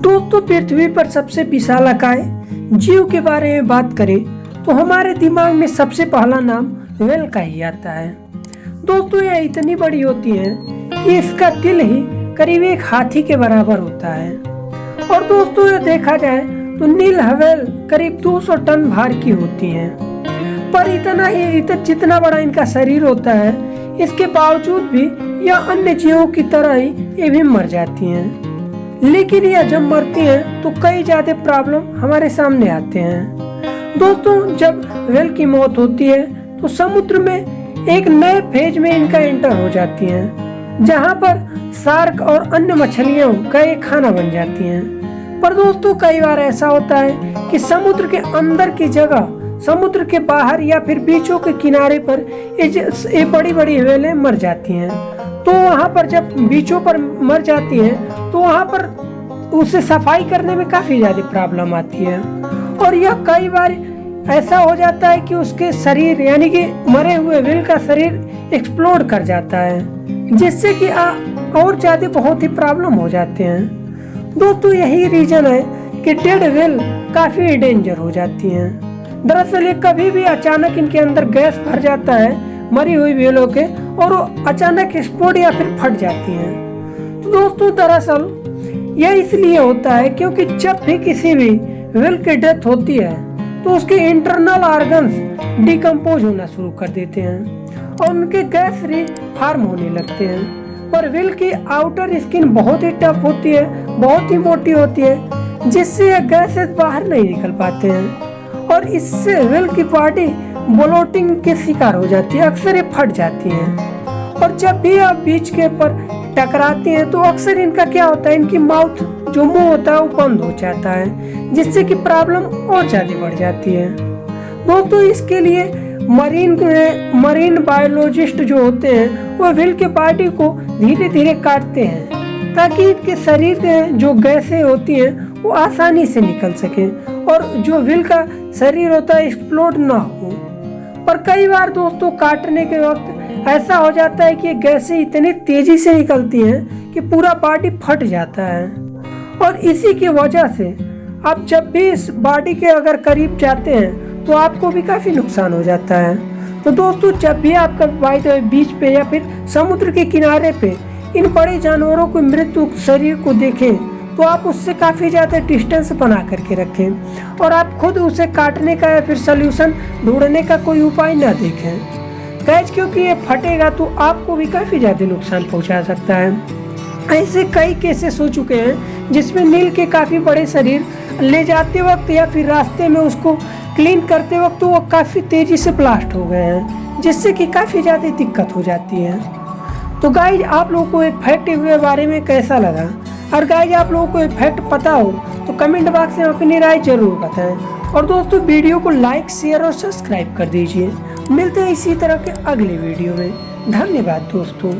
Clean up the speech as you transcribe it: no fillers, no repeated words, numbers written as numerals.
दोस्तों, पृथ्वी पर सबसे विशालकाय जीव के बारे में बात करें तो हमारे दिमाग में सबसे पहला नाम व्हेल का ही आता है। दोस्तों, यह इतनी बड़ी होती है कि इसका दिल ही करीब एक हाथी के बराबर होता है। और दोस्तों, यह देखा जाए तो नील व्हेल करीब 200 टन भार की होती हैं। पर जितना बड़ा इनका शरीर होता है, इसके बावजूद भी यह अन्य जीवों की तरह ही ये भी मर जाती हैं। लेकिन यह जब मरती हैं तो कई ज्यादा प्रॉब्लम हमारे सामने आते हैं। दोस्तों, जब व्हेल की मौत होती है तो समुद्र में एक नए फेज में इनका एंटर हो जाती हैं, जहां पर शार्क और अन्य मछलियों का एक खाना बन जाती हैं। पर दोस्तों, कई बार ऐसा होता है कि समुद्र के अंदर की जगह, समुद्र के बाहर या फिर बीचों के किनारे पर ये बड़ी बड़ी व्हेलें मर जाती हैं। तो वहाँ पर जब बीचों पर मर जाती हैं तो वहाँ पर उसे सफाई करने में काफी ज्यादा प्रॉब्लम आती है। और यह कई बार ऐसा हो जाता है कि उसके शरीर यानी कि मरे हुए व्हेल का शरीर एक्सप्लोड कर जाता है, जिससे कि और ज्यादा बहुत ही प्रॉब्लम हो जाते हैं। दोस्तों, यही रीजन है कि डेड व्हेल काफी डेंजर हो जाती हैं। दरअसल ये कभी भी अचानक इनके अंदर गैस भर जाता है मरी हुई व्हेलों के, और वो अचानक एक्सप्लोड या फिर फट जाती हैं। तो दोस्तों, दरअसल यह इसलिए होता है क्योंकि जब भी किसी भी व्हेल की डेथ होती है तो उसके इंटरनल ऑर्गन्स डिकम्पोज होना शुरू कर देते हैं और उनके गैस फॉर्म होने लगते हैं। पर व्हेल की आउटर स्किन बहुत ही टफ होती है, बहुत ही मोटी होती है, जिससे यह गैसेस बाहर नहीं निकल पाते हैं और इससे व्हेल की बॉडी ब्लोटिंग के शिकार हो जाती है, अक्सर ये फट जाती हैं। और जब भी आप बीच के ऊपर टकराती हैं तो अक्सर इनका क्या होता है, इनकी माउथ जो मुंह होता है वो बंद हो जाता है, जिससे कि प्रॉब्लम और ज्यादा बढ़ जाती है। दोस्तों, इसके लिए मरीन बायोलॉजिस्ट जो होते हैं वो व्हेल के बॉडी को धीरे धीरे काटते हैं ताकि इनके शरीर में जो गैसें होती हैं वो आसानी से निकल सके और जो व्हेल का शरीर होता है एक्सप्लोड ना हो। पर कई बार दोस्तों, काटने के वक्त ऐसा हो जाता है कि ये गैसें इतनी तेजी से निकलती हैं कि पूरा बॉडी फट जाता है। और इसी की वजह से आप जब भी इस बॉडी के अगर करीब जाते हैं तो आपको भी काफी नुकसान हो जाता है। तो दोस्तों, जब भी आपका बीच पे या फिर समुद्र के किनारे पे इन बड़े जानवरों को मृत्यु शरीर को देखें तो आप उससे काफी ज्यादा डिस्टेंस बना करके रखें और आप खुद उसे काटने का या फिर सोल्यूशन ढूंढने का कोई उपाय न देखें गाइस, क्योंकि ये फटेगा तो आपको भी काफी ज्यादा नुकसान पहुंचा सकता है। ऐसे कई केसेस हो चुके हैं जिसमें नील के काफी बड़े शरीर ले जाते वक्त या फिर रास्ते में उसको क्लीन करते वक्त वो काफी तेजी से ब्लास्ट हो गए हैं, जिससे कि काफी ज्यादा दिक्कत हो जाती है। तो गाइस, आप लोगों को एक फैक्ट के बारे में कैसा लगा? और गाइस, आप लोगों को फैक्ट पता हो तो कमेंट बॉक्स में अपनी राय जरूर बताएं। और दोस्तों, वीडियो को लाइक, शेयर और सब्सक्राइब कर दीजिए। मिलते हैं इसी तरह के अगले वीडियो में। धन्यवाद दोस्तों।